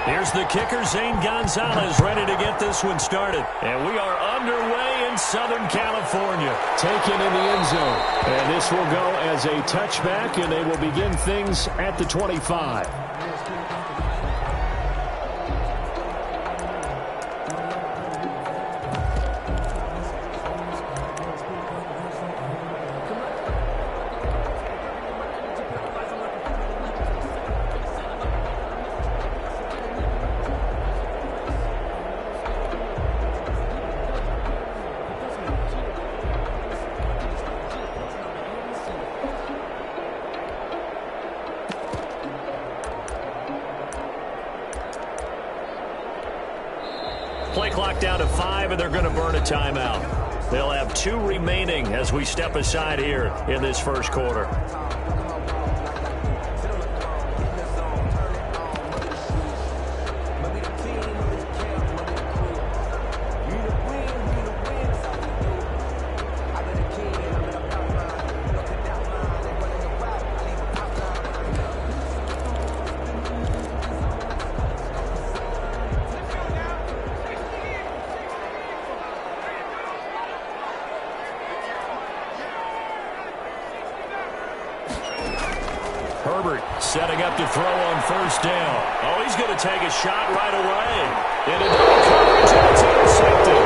Here's the kicker, Zane Gonzalez, ready to get this one started. And we are underway in Southern California. Taken in the end zone. And this will go as a touchback, and they will begin things at the 25. Play clock down to 5, and they're going to burn a timeout. They'll have 2 remaining as we step aside here in this first quarter. Herbert setting up to throw on first down. Oh, he's going to take a shot right away. Into double coverage, and it's intercepted.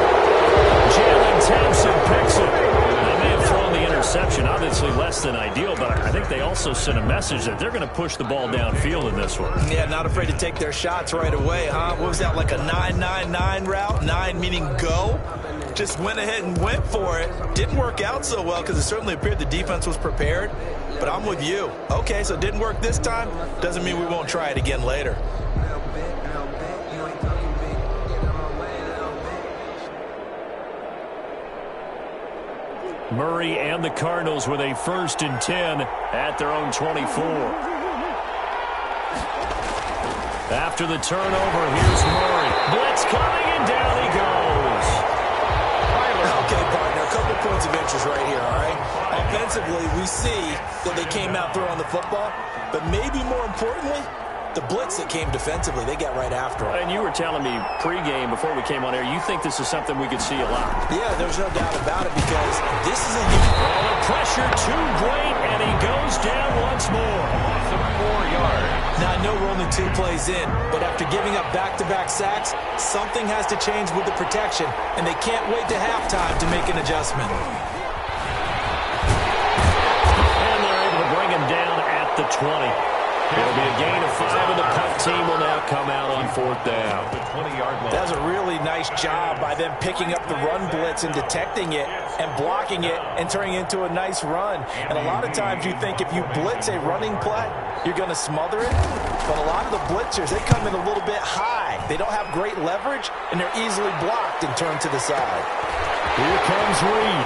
Jalen Thompson picks it. They may have thrown the interception, obviously less than ideal, but I think they also sent a message that they're going to push the ball downfield in this one. Yeah, not afraid to take their shots right away, huh? What was that, like a 9-9-9 route? 9 meaning go? Just went ahead and went for it. Didn't work out so well because it certainly appeared the defense was prepared. But I'm with you. Okay, so it didn't work this time. Doesn't mean we won't try it again later. Murray and the Cardinals with a 1st and 10 at their own 24. After the turnover, here's Murray. Blitz coming, and down he goes. Okay, partner, a couple points of interest right here, all right? Offensively, we see that they came out throwing the football, but maybe more importantly, the blitz that came defensively, they got right after it. And you were telling me pregame before we came on air, you think this is something we could see a lot. Yeah, there's no doubt about it because this is a unit. Oh, the pressure too great, and he goes down once more. Some 4 yards. Now, I know we're only 2 plays in, but after giving up back-to-back sacks, something has to change with the protection, and they can't wait to halftime to make an adjustment. And they're able to bring him down at the 20. It'll be a gain of 5, and the punt team will now come out on 4th down. That was a really nice job by them picking up the run blitz and detecting it and blocking it and turning it into a nice run. And a lot of times you think if you blitz a running play, you're going to smother it. But a lot of the blitzers, they come in a little bit high. They don't have great leverage, and they're easily blocked and turned to the side. Here comes Reed.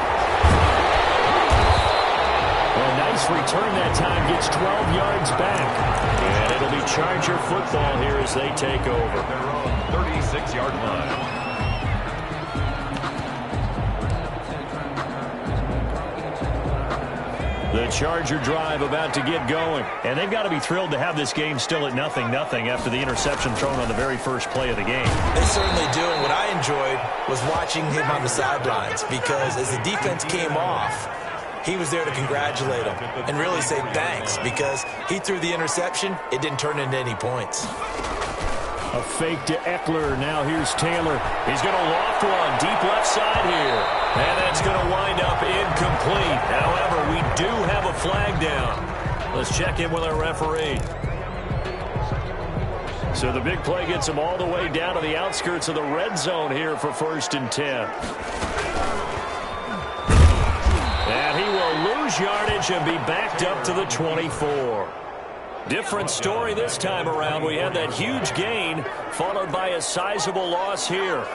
A nice return that time, gets 12 yards back. And it'll be Charger football here as they take over. Their own 36-yard line. The Charger drive about to get going. And they've got to be thrilled to have this game still at 0-0 after the interception thrown on the very first play of the game. They certainly do, and what I enjoyed was watching him on the sidelines because as the defense came off, he was there to congratulate him and really say thanks because he threw the interception. It didn't turn into any points. A fake to Eckler. Now here's Taylor. He's going to loft one deep left side here. And that's going to wind up incomplete. However, we do have a flag down. Let's check in with our referee. So the big play gets him all the way down to the outskirts of the red zone here for 1st and 10. And he will lose yardage and be backed up to the 24. Different story this time around. We had that huge gain followed by a sizable loss here.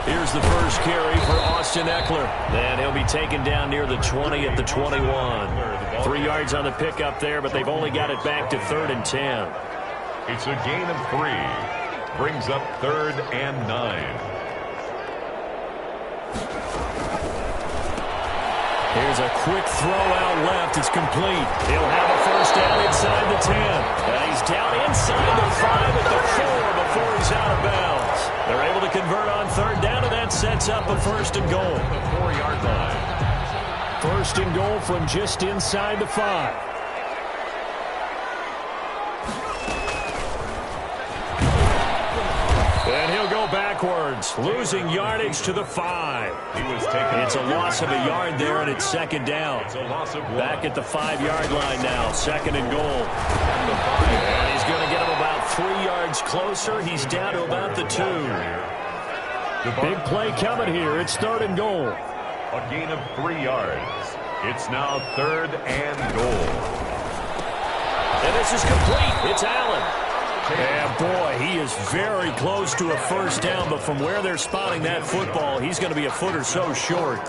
Here's the first carry for Austin Eckler. And he'll be taken down near the 20 at the 21. 3 yards on the pickup there, but they've only got it back to 3rd and 10. It's a gain of 3. Brings up 3rd and 9. Here's a quick throw out left. It's complete. He'll have a first down inside the 10. And he's down inside the 5 at the 4 before he's out of bounds. They're able to convert on third down, and that sets up a first and goal. The 4-yard line. First and goal from just inside the 5. And he'll go backwards, losing yardage to the 5. It's a loss of a yard there, and it's second down. Back at the 5-yard line now, second and goal. And he's going to get him about 3 yards closer. He's down to about the 2. Big play coming here. It's third and goal. A gain of 3 yards. It's now third and goal. And this is complete. It's Allen. Yeah, boy, he is very close to a first down, but from where they're spotting that football, he's going to be a foot or so short.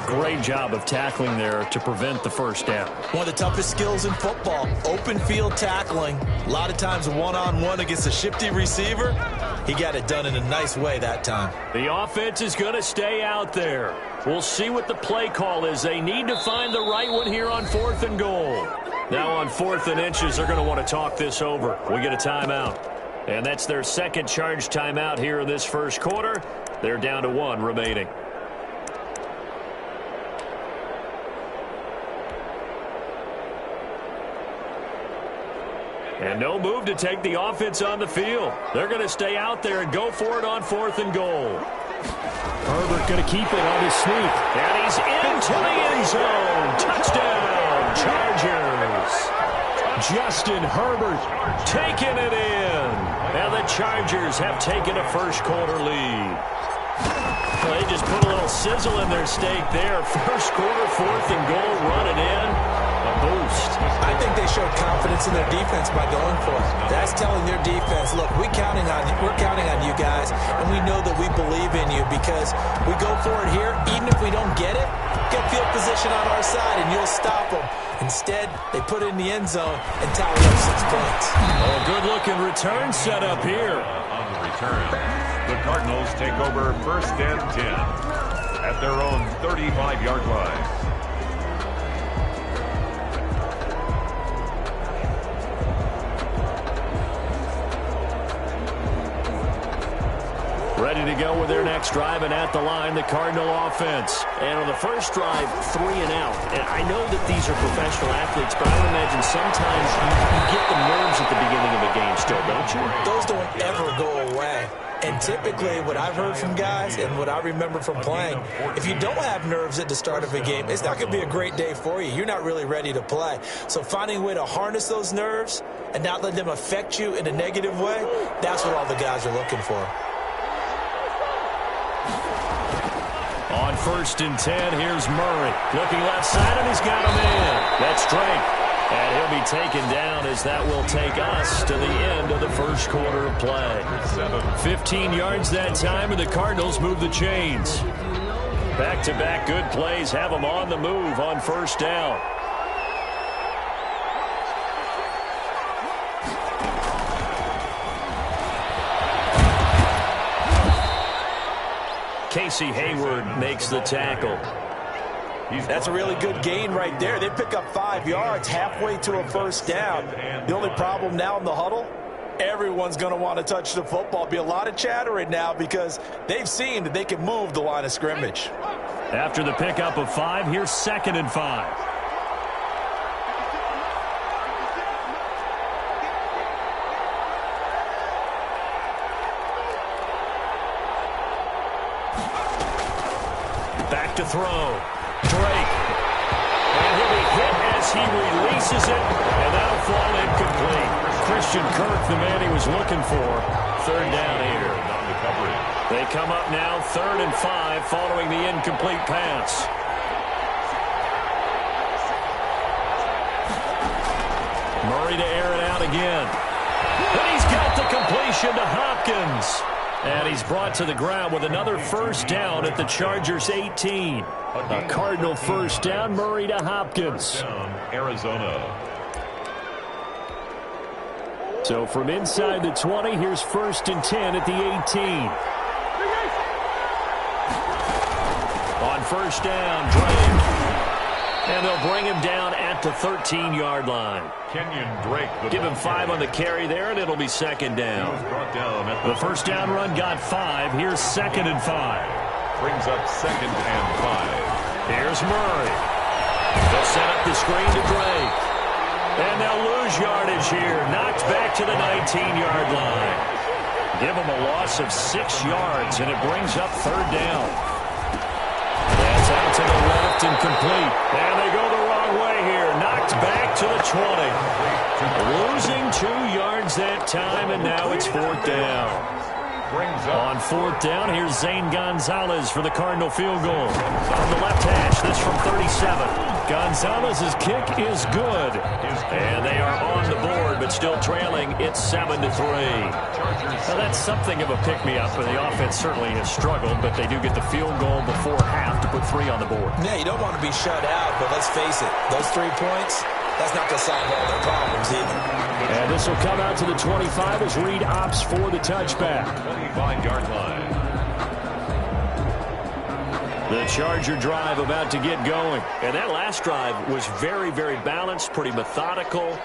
Great job of tackling there to prevent the first down. One of the toughest skills in football, open field tackling. A lot of times one-on-one against a shifty receiver. He got it done in a nice way that time. The offense is going to stay out there. We'll see what the play call is. They need to find the right one here on fourth and goal. Now on 4th and inches, they're going to want to talk this over. We get a timeout. And that's their second charge timeout here in this first quarter. They're down to 1 remaining. And no move to take the offense on the field. They're going to stay out there and go for it on 4th and goal. Herbert going to keep it on his sneak. And he's into the end zone. Touchdown, Chargers. Justin Herbert taking it in. And the Chargers have taken a first quarter lead. Well, they just put a little sizzle in their steak there. First quarter, 4th and goal, running in. A boost. I think they showed confidence in their defense by going for it. That's telling their defense, look, we're counting on you guys, and we know that we believe in you because we go for it here. Even if we don't get it, get field position on our side, and you'll stop them. Instead, they put it in the end zone and tally up 6 points. Oh, good-looking return set up here. On the return, the Cardinals take over first and 10 at their own 35-yard line. Ready to go with their next drive, and at the line, the Cardinal offense. And on the first drive, 3 and out. And I know that these are professional athletes, but I would imagine sometimes you get the nerves at the beginning of a game still, don't you? Those don't ever go away. And typically, what I've heard from guys and what I remember from playing, if you don't have nerves at the start of a game, it's not going to be a great day for you. You're not really ready to play. So finding a way to harness those nerves and not let them affect you in a negative way, that's what all the guys are looking for. On 1st and 10, here's Murray. Looking left side, and he's got him in. That's Drake. And he'll be taken down as that will take us to the end of the first quarter of play. 15 yards that time, and the Cardinals move the chains. Back-to-back good plays have them on the move on first down. Casey Hayward makes the tackle. That's a really good gain right there. They pick up 5 yards halfway to a first down. The only problem now in the huddle, everyone's going to want to touch the football. Be a lot of chattering now because they've seen that they can move the line of scrimmage. After the pickup of 5, here's 2nd and 5. Back to throw. Drake. And he'll be hit as he releases it, and that'll fall incomplete. Christian Kirk, the man he was looking for. Third down here. They come up now 3rd and 5 following the incomplete pass. Murray to air it out again. And he's got the completion to Hopkins. And he's brought to the ground with another first down at the Chargers' 18. A Cardinal first down, Murray to Hopkins. Arizona. So from inside the 20, here's 1st and 10 at the 18. On first down, Drake. And they'll bring him down at at the 13-yard line. Kenyon Drake. Give him 5 on the carry there, and it'll be second down. The first down run got 5. Here's 2nd and 5. Brings up 2nd and 5. Here's Murray. They'll set up the screen to Drake. And they'll lose yardage here. Knocked back to the 19-yard line. Give them a loss of 6 yards, and it brings up 3rd down. That's out to the left and complete. And they go the wrong way here. Knocked back to the 20. Losing 2 yards that time, and now it's 4th down. On 4th down, here's Zane Gonzalez for the Cardinal field goal. On the left hash, this from 37. Gonzalez's kick is good. And they are on the board, but still trailing. It's 7-3. Now, that's something of a pick-me-up. The offense certainly has struggled, but they do get the field goal before half to put 3 on the board. Yeah, you don't want to be shut out, but let's face it, those 3 points, that's not going to solve all their problems either. And this will come out to the 25 as Reed opts for the touchback. 25-yard line. The Charger drive about to get going. And that last drive was very, very balanced, pretty methodical.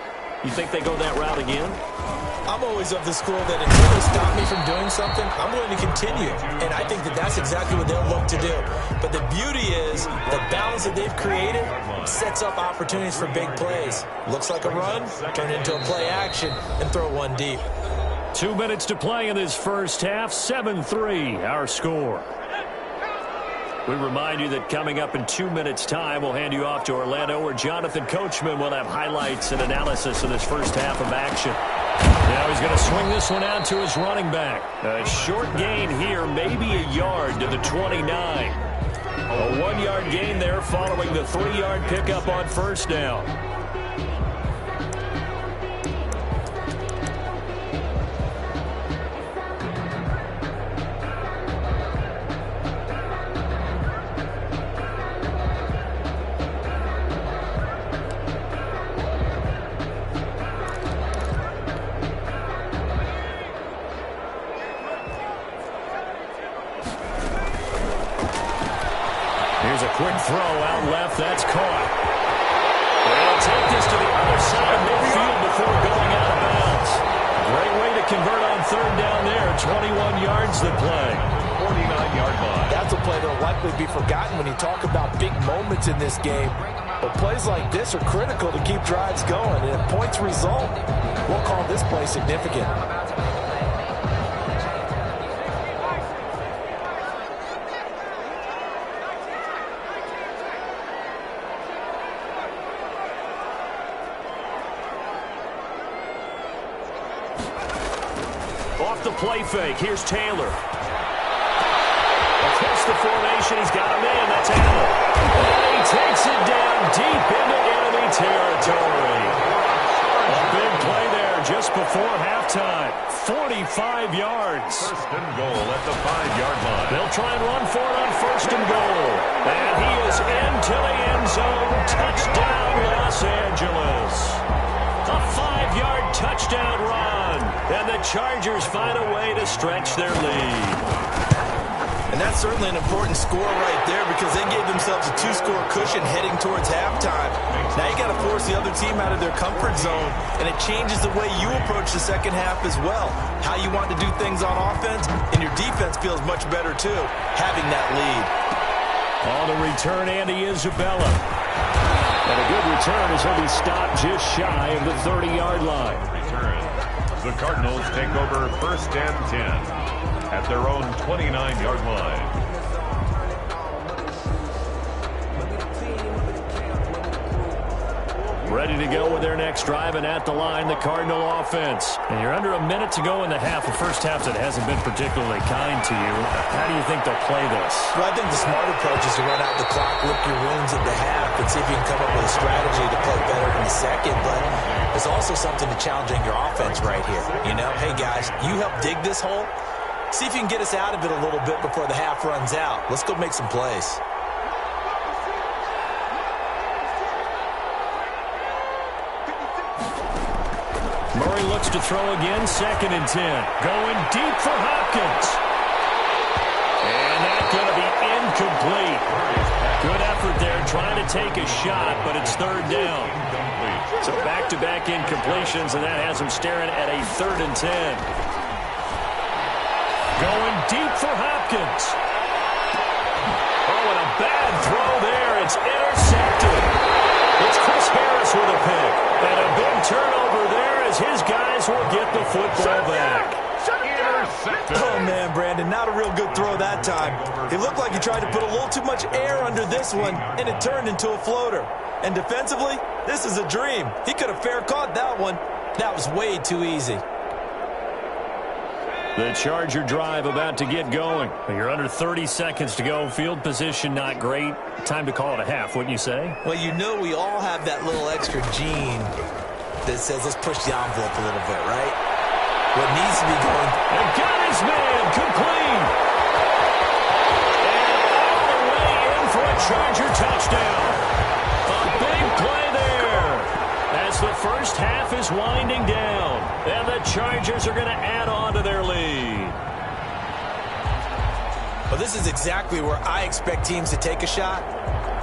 You think they go that route again? I'm always of the school that until they stop me from doing something, I'm going to continue. And I think that that's exactly what they'll look to do. But the beauty is the balance that they've created sets up opportunities for big plays. Looks like a run, turn it into a play action, and throw one deep. 2 minutes to play in this first half. 7-3, our score. We remind you that coming up in 2 minutes' time, we'll hand you off to Orlando, where Jonathan Coachman will have highlights and analysis of this first half of action. Now he's going to swing this one out to his running back. A short gain here, maybe a yard to the 29. A 1-yard gain there following the 3-yard pickup on first down. Here's a quick throw out left. That's caught. They'll take this to the other side of midfield before going out of bounds. Great way to convert on 3rd down there. 21 yards the play. 49-yard line. That's a play that will likely be forgotten when you talk about big moments in this game. But plays like this are critical to keep drives going. And if points result, we'll call this play significant. Off the play fake. Here's Taylor. Across the formation. He's got a man. That's Allen. And he takes it down deep into enemy territory. A big play there just before halftime. 45 yards. First and goal at the 5-yard line. They'll try and run for it on 1st and goal. And he is into the end zone. Touchdown, Los Angeles. A 5-yard touchdown run. And the Chargers find a way to stretch their lead. And that's certainly an important score right there because they gave themselves a 2-score cushion heading towards halftime. Now you got to force the other team out of their comfort zone, and it changes the way you approach the second half as well. How you want to do things on offense, and your defense feels much better too, having that lead. On the return, Andy Isabella. And a good return as he'll be stopped just shy of the 30-yard line. Return. The Cardinals take over 1st and 10 at their own 29-yard line. Ready to go with their next drive, and at the line, the Cardinal offense. And you're under a minute to go in the half, a first half that hasn't been particularly kind to you. How do you think they'll play this? Well, I think the smart approach is to run out the clock, lick your wounds at the half, and see if you can come up with a strategy to play better in the second. But there's also something to challenging your offense right here. You know, hey, guys, you help dig this hole. See if you can get us out of it a little bit before the half runs out. Let's go make some plays. Murray looks to throw again, 2nd and 10. Going deep for Hopkins. And that going to be incomplete. Good effort there trying to take a shot, but it's third down. So back-to-back incompletions, and that has them staring at a 3rd and 10. Going deep for Hopkins. Oh, and a bad throw there. It's intercepted. It's Chris Harris with a pick. And a big turnover there as his guys will get the football back. Oh, man, Brandon, not a real good throw that time. It looked like he tried to put a little too much air under this one, and it turned into a floater. And defensively, this is a dream. He could have fair caught that one. That was way too easy. The Charger drive about to get going. You're under 30 seconds to go. Field position not great. Time to call it a half, wouldn't you say? Well, you know we all have that little extra gene that says let's push the envelope a little bit, right? What needs to be going... And got his man complete. And all the way in for a Charger touchdown. A big play there as the first half is winding down. And the Chargers are going to add on to their lead. Well, this is exactly where I expect teams to take a shot.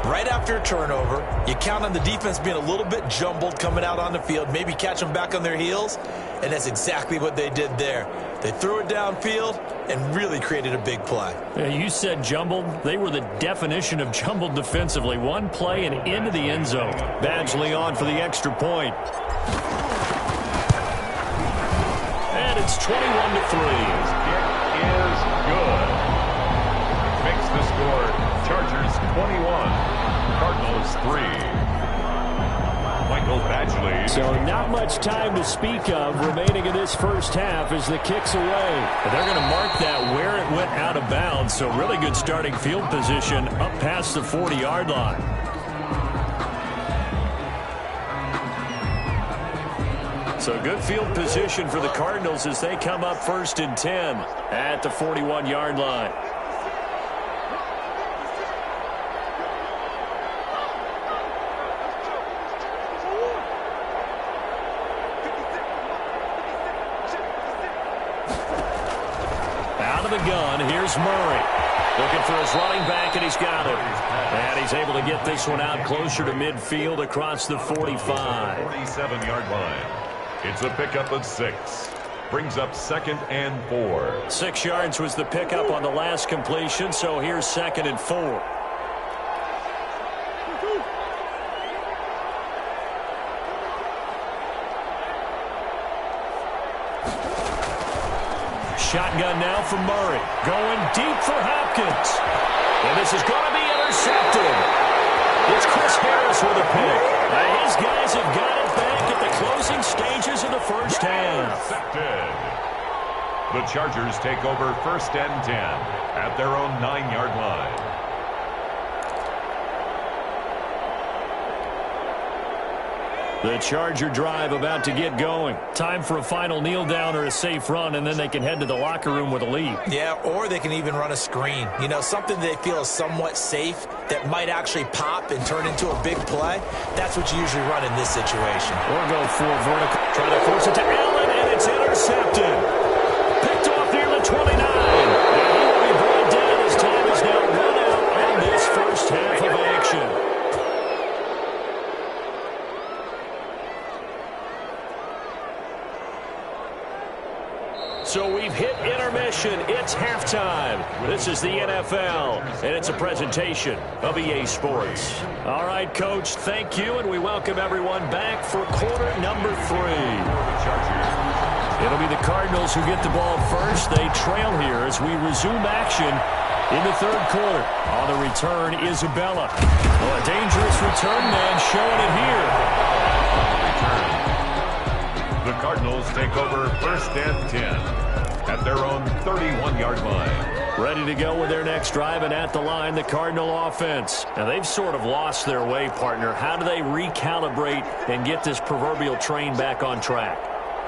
Right after a turnover, you count on the defense being a little bit jumbled coming out on the field, maybe catch them back on their heels, and that's exactly what they did there. They threw it downfield and really created a big play. You said jumbled. They were the definition of jumbled defensively. One play and into the end zone. Badgley on for the extra point. And it's 21-3. Kick is good. Makes the score Chargers 21, Cardinals 3. Michael Badgley. So not much time to speak of remaining in this first half as the kick's away. But they're going to mark that where it went out of bounds. So really good starting field position up past the 40-yard line. So good field position for the Cardinals as they come up 1st and 10 at the 41-yard line. Out of the gun, here's Murray. Looking for his running back, and he's got it. And he's able to get this one out closer to midfield across the 45. 47-yard line. It's a pickup of 6. Brings up 2nd and 4. 6 yards was the pickup on the last completion, so here's 2nd and 4. Shotgun now for Murray. Going deep for Hopkins. And this is going to be intercepted. It's Chris Harris with a pick. His guys have got it back at the closing stages of the first half. Intercepted. The Chargers take over 1st and 10 at their own 9-yard line. The Charger drive about to get going. Time for a final kneel down or a safe run, and then they can head to the locker room with a lead. Yeah, or they can even run a screen. You know, something they feel is somewhat safe that might actually pop and turn into a big play. That's what you usually run in this situation. Or go for vertical. Trying to force it to Allen, and it's intercepted. Picked off near the 29. And he will be brought down as time is now run out on this first half of action. So we've hit intermission. It's halftime. This is the NFL, and it's a presentation of EA Sports. All right, Coach, thank you, and we welcome everyone back for quarter number 3. It'll be the Cardinals who get the ball first. They trail here as we resume action in the third quarter. On the return, Isabella. Oh, a dangerous return man showing it here. The Cardinals take over 1st and 10 at their own 31-yard line. Ready to go with their next drive, and at the line, the Cardinal offense. Now, they've sort of lost their way, partner. How do they recalibrate and get this proverbial train back on track?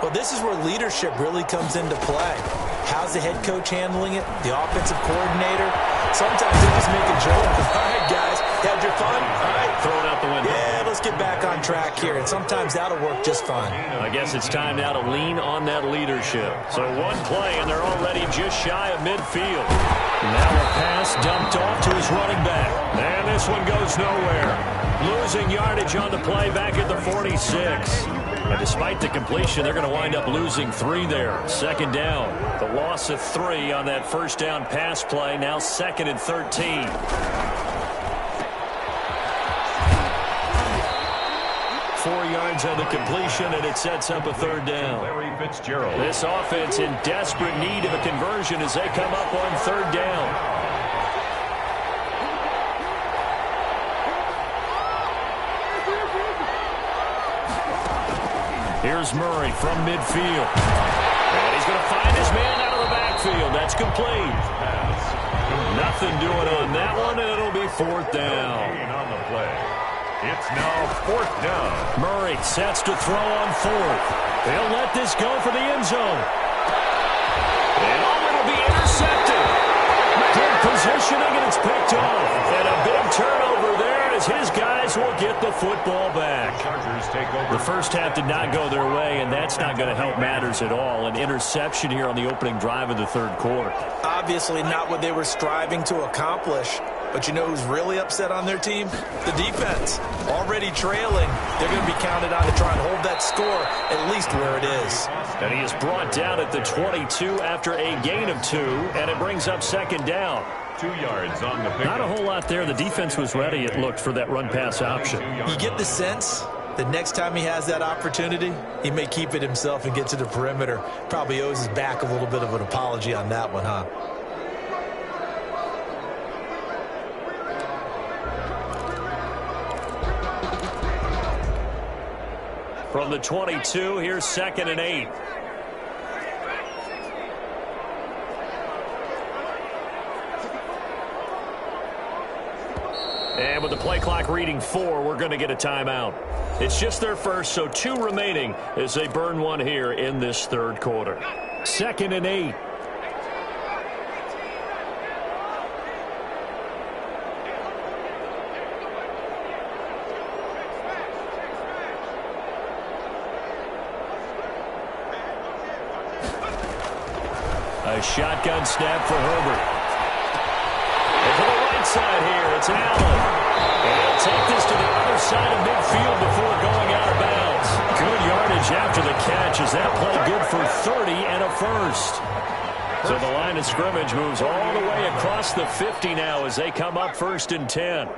Well, this is where leadership really comes into play. How's the head coach handling it? The offensive coordinator? Sometimes they just make a joke. All right, guys, had your fun? All right. Throw it out the window. Yeah, let's get back on track here. And sometimes that'll work just fine. I guess it's time now to lean on that leadership. So one play, and they're already just shy of midfield. Now a pass dumped off to his running back. And this one goes nowhere. Losing yardage on the play back at the 46. And despite the completion, they're going to wind up losing 3 there. Second down. The loss of 3 on that first down pass play. Now 2nd and 13. Four yards on the completion, and it sets up a third down. This offense in desperate need of a conversion as they come up on third down. Here's Murray from midfield. And he's going to find his man out of the backfield. That's complete. Nothing doing on that one, and it'll be fourth down. On the play. It's now fourth down. Murray sets to throw on fourth. They'll let this go for the end zone. And it'll be intercepted. Good positioning, and it's picked off. And a big turnover there as his guys will get the football back. Chargers take over. The first half did not go their way, and that's not going to help matters at all. An interception here on the opening drive of the third quarter. Obviously not what they were striving to accomplish. But you know who's really upset on their team? The defense. Already trailing. They're going to be counted on to try and hold that score at least where it is. And he is brought down at the 22 after a gain of 2, and it brings up second down. 2 yards on the pickup. Not a whole lot there. The defense was ready, it looked, for that run-pass option. You get the sense that next time he has that opportunity, he may keep it himself and get to the perimeter. Probably owes his back a little bit of an apology on that one, huh? From the 22, here's 2nd and 8. And with the play clock reading 4, we're going to get a timeout. It's just their first, so 2 remaining as they burn one here in this third quarter. 2nd and 8. A shotgun snap for Herbert. And to the right side here, it's Allen. And he'll take this to the other side of midfield before going out of bounds. Good yardage after the catch. Is that play good for 30 and a first? So the line of scrimmage moves all the way across the 50 now as they come up 1st and 10.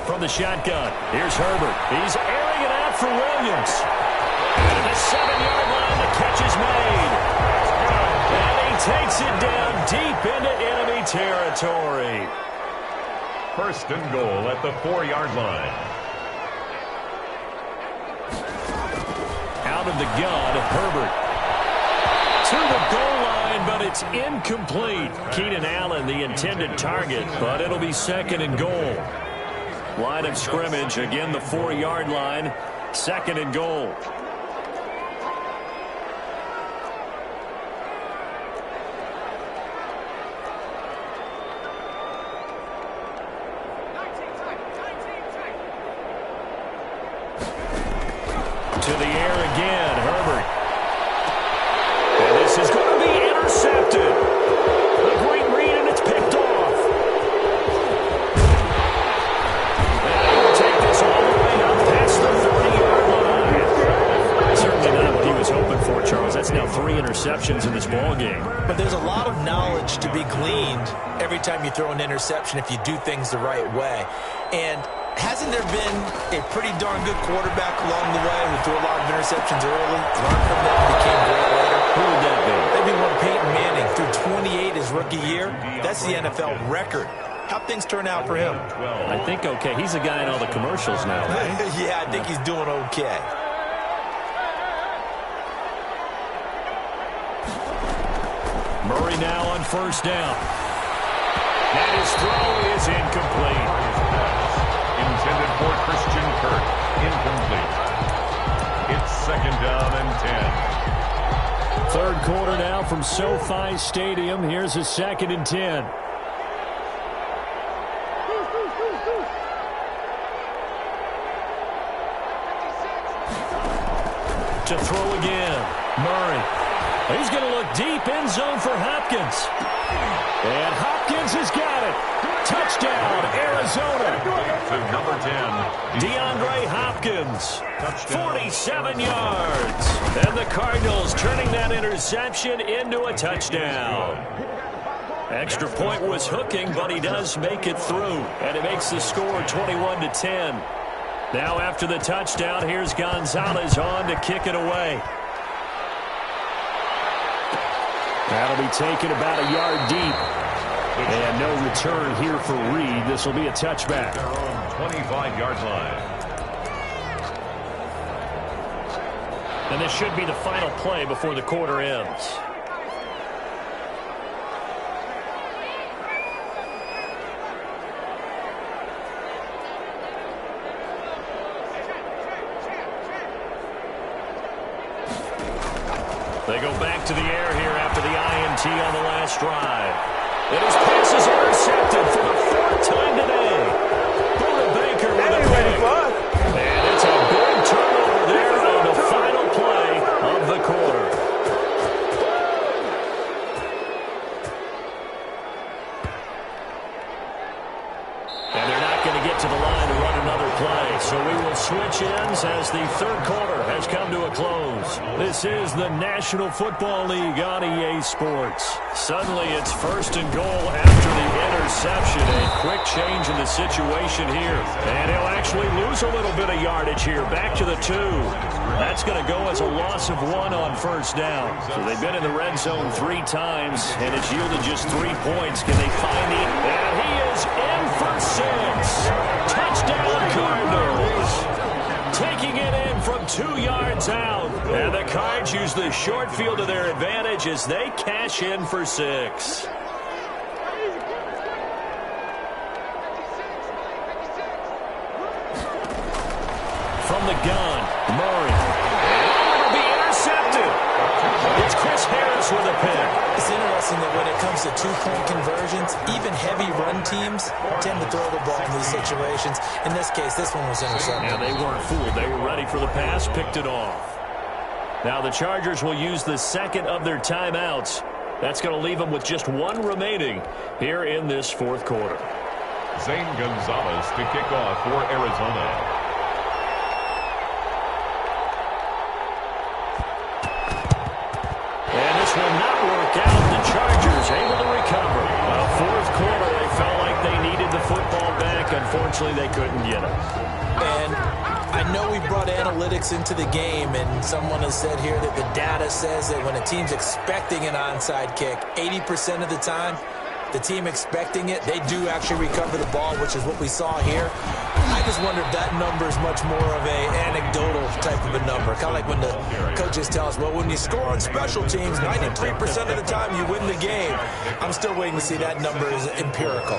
From the shotgun, here's Herbert. He's airing it out for Williams. And at the 7-yard line, the catch is made. And he takes it down deep into enemy territory. 1st and goal at the 4-yard line. Out of the gun, Herbert. To the goal line, but it's incomplete. Keenan Allen, the intended target, but it'll be 2nd and goal. Line of scrimmage, again the 4-yard line, 2nd and goal. To the air again, Herbert. And this is going to be intercepted. A great read, and it's picked off. And he'll take this all the way up past the 40-yard line. Certainly not what he was hoping for, Charles. That's now 3 interceptions in this ballgame. But there's a lot of knowledge to be gleaned every time you throw an interception if you do things the right way. And hasn't there been a pretty darn good quarterback along the way who threw a lot of interceptions early, learned from them, and became great later? Who would that be? Maybe one Peyton Manning threw 28 his rookie year. That's the NFL record. How'd things turn out for him? I think okay. He's a guy in all the commercials now. Yeah, I think he's doing okay. Murray now on 1st down. And his throw is incomplete. Intended for Christian Kirk. Incomplete. It's 2nd down and 10. Third quarter now from SoFi Stadium. Here's a 2nd and 10. To throw again. Murray. He's going to look deep end zone for Hopkins. And Hopkins has got it. Touchdown, Arizona. To number 10. DeAndre Hopkins, 47 yards. And the Cardinals turning that interception into a touchdown. Extra point was hooking, but he does make it through. And it makes the score 21-10. Now after the touchdown, here's Gonzalez on to kick it away. That'll be taken about a yard deep. And no return here for Reed. This will be a touchback. Their own 25-yard line. And this should be the final play before the quarter ends. They go back to the air here after the INT on the last drive. And his pass is intercepted for the fourth time today. Buda Baker with a pick. And it's a big turnover there on the final play of the quarter. And they're not going to get to the line to run another play. So we will switch ends as the third quarter has come to a close. This is the National Football League on EA Sports. Suddenly it's first and goal after the interception. A quick change in the situation here. And he'll actually lose a little bit of yardage here. Back to the 2. That's going to go as a loss of 1 on first down. So they've been in the red zone 3 times, and it's yielded just 3 points. Can they find the... And he is in for 6. Touchdown Cardinals. Taking it in from 2 yards out. And the Cards use the short field to their advantage as they cash in for 6. From the gun, Murray. And it'll be intercepted. It's Chris Harris with a pick. It's interesting that when it comes to two-point conversions, even heavy run teams tend to throw the ball in these situations. In this case, this one was intercepted. Yeah, they weren't fooled. They were ready for the pass, picked it off. Now the Chargers will use the second of their timeouts. That's going to leave them with just 1 remaining here in this fourth quarter. Zane Gonzalez to kick off for Arizona. Will not work out. The Chargers able to recover. Well, fourth quarter, they felt like they needed the football back. Unfortunately, they couldn't get it. And I know we brought analytics into the game, and someone has said here that the data says that when a team's expecting an onside kick, 80% of the time, the team expecting it, they do actually recover the ball, which is what we saw here. I just wonder if that number is much more of a anecdotal type of a number. Kind of like when the coaches tell us, well, when you score on special teams, 93% of the time you win the game. I'm still waiting to see that number is empirical.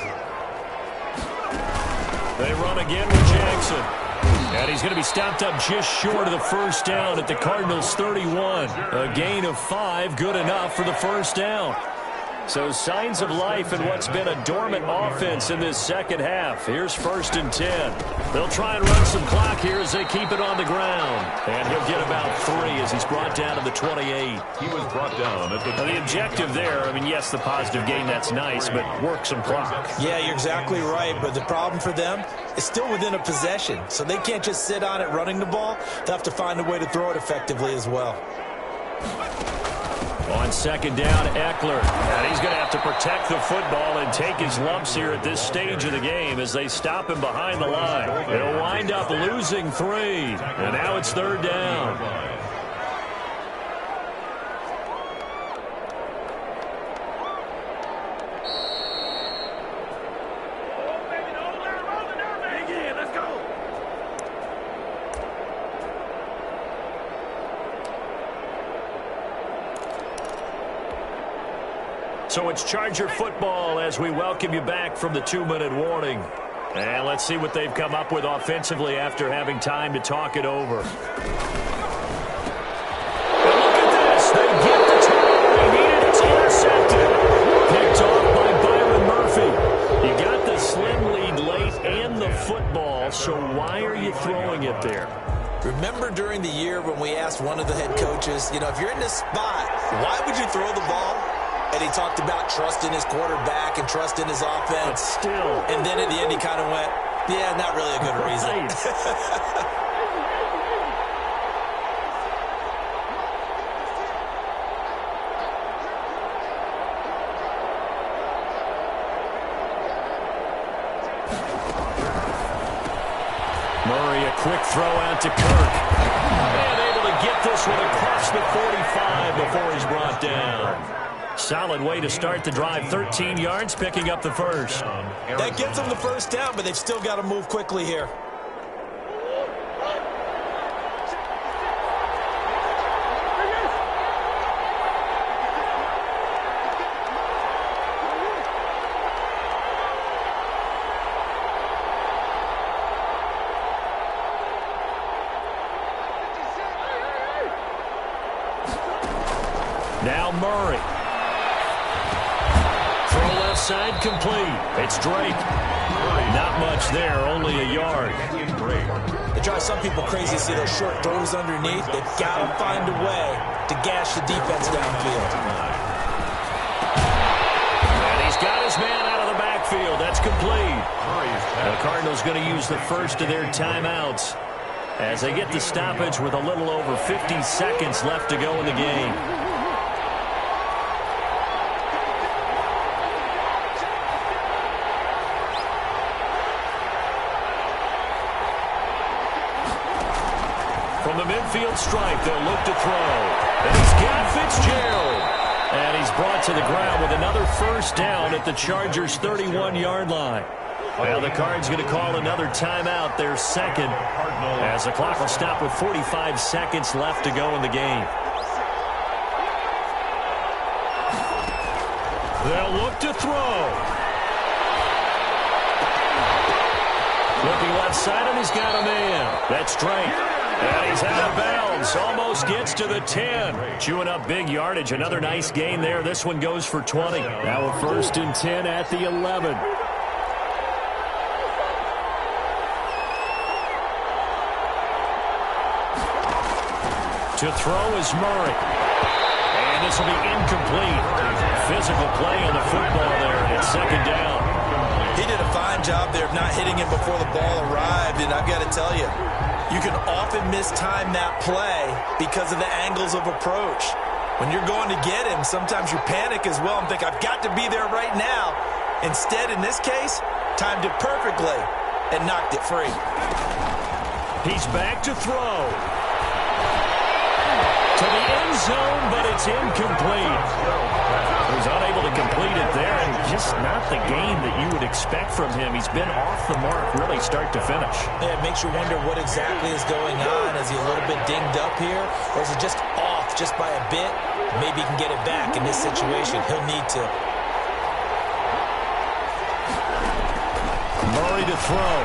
They run again with Jackson. And he's going to be stopped up just short of the first down at the Cardinals' 31. A gain of 5, good enough for the first down. So signs of life in what's been a dormant offense in this second half. Here's 1st and 10. They'll try and run some clock here as they keep it on the ground. And he'll get about 3 as he's brought down to the 28. He was brought down at the... Now, the objective there, I mean, yes, the positive gain, that's nice, but work some clock. Yeah, you're exactly right, but the problem for them is still within a possession. So they can't just sit on it running the ball. They'll have to find a way to throw it effectively as well. On second down, Eckler. And he's going to have to protect the football and take his lumps here at this stage of the game as they stop him behind the line. They'll wind up losing 3. And now it's 3rd down. So it's Charger football as we welcome you back from the 2-minute warning. And let's see what they've come up with offensively after having time to talk it over. And look at this. They get the turnover they needed. It's intercepted. Picked off by Byron Murphy. You got the slim lead late and the football, so why are you throwing it there? Remember during the year when we asked one of the head coaches, you know, if you're in this spot, why would you throw the ball? And he talked about trusting his quarterback and trusting his offense. But still. And then at the end he kind of went, yeah, not really a good reason. Murray, a quick throw out to Kirk. And able to get this one across the 45 before he's brought down. Solid way to start the drive. 13 yards, picking up the first. That gets them the first down, but they've still got to move quickly here. Now Murray. Throw left side complete. It's Drake. Not much there, only a yard. It drives some people crazy to see those short throws underneath. They've got to find a way to gash the defense downfield. And he's got his man out of the backfield. That's complete. The Cardinals going to use the first of their timeouts as they get the stoppage with a little over 50 seconds left to go in the game. From the midfield stripe, they'll look to throw. And he's got Fitzgerald. And he's brought to the ground with another first down at the Chargers' 31-yard line. Well, the Cards going to call another timeout, their second, as the clock will stop with 45 seconds left to go in the game. They'll look to throw. Looking left side, and he's got a man. That's Drake. And he's out of bounds. Almost gets to the 10. Chewing up big yardage. Another nice gain there. This one goes for 20. Now a 1st and 10 at the 11. To throw is Murray. And this will be incomplete. Physical play on the football there. And it's second down. He did a fine job there of not hitting him before the ball arrived. And I've got to tell you, you can often mistime that play because of the angles of approach. When you're going to get him, sometimes you panic as well and think, I've got to be there right now. Instead, in this case, timed it perfectly and knocked it free. He's back to throw. To the end zone, but it's incomplete. He was unable to complete it there, and just not the game that you would expect from him. He's been off the mark really start to finish. Yeah, it makes you wonder what exactly is going on. Is he a little bit dinged up here, or is it just off just by a bit? Maybe he can get it back in this situation. He'll need to. Murray to throw.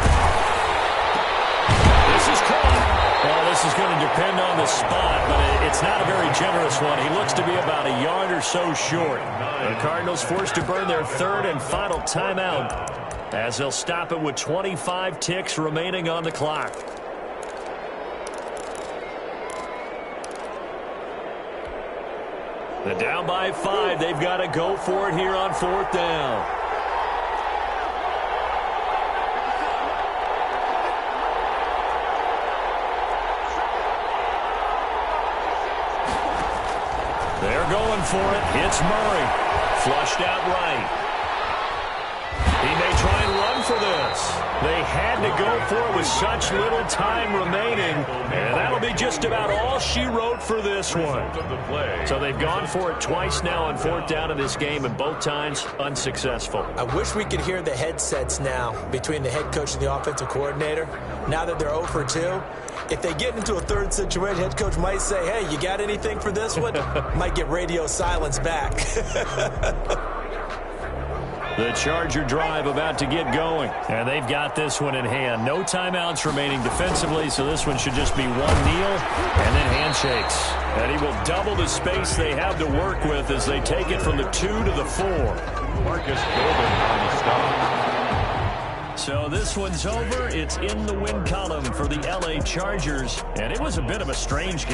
This is caught. Well, this is going to depend on the spot, but it's not a very generous one. He looks to be about a yard or so short. The Cardinals forced to burn their third and final timeout as they'll stop it with 25 ticks remaining on the clock. They're down by 5. They've got to go for it here on 4th down. They're going for it. It's Murray. Flushed out right. He may try and run for this. They had to go for it with such little time remaining. And that'll be just about all she wrote for this one. So they've gone for it twice now on 4th down in this game, and both times unsuccessful. I wish we could hear the headsets now between the head coach and the offensive coordinator. Now that they're 0 for 2, if they get into a third situation, head coach might say, hey, you got anything for this one? Might get radio silence back. The Charger drive about to get going. And they've got this one in hand. No timeouts remaining defensively, so this one should just be one kneel and then handshakes. And he will double the space they have to work with as they take it from the 2 to the 4. Marcus Golden on the stop. So this one's over. It's in the win column for the L.A. Chargers. And it was a bit of a strange game.